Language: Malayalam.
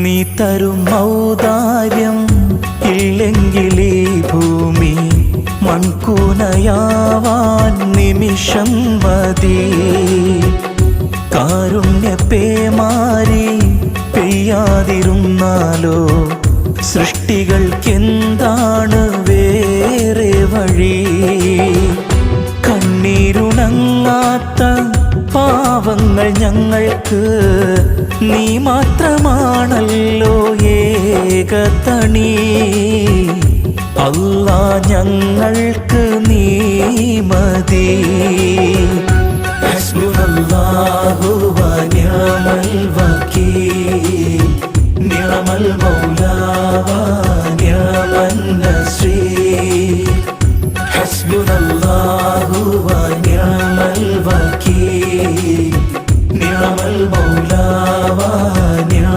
നീ തരും ഔദാര്യം ഇല്ലെങ്കിലീ ഭൂമി മൺകൂനയാവാൻ നിമിഷം മതി. കാരുണ്യപേമാരി പെയ്യാതിരുന്നാലോ സൃഷ്ടികൾക്കെന്താണ് വേറെ വഴി? കണ്ണീരുണങ്ങാത്ത പാവങ്ങൾ ഞങ്ങൾക്ക് നീ മാത്രമാണല്ലോ ഏകതണി. അല്ലാ ഞങ്ങൾക്ക് നീ മതി. ഹസ്ബുനല്ലാഹു വ നിഅമൽ വകീൽ നിഅമൽ മൗലാ വ നിഅമൻ നസീർ. ഹസ്ബുനല്ലാഹു വ നിഅമൽ വകീൽ നിഅമൽ മൗലാ വ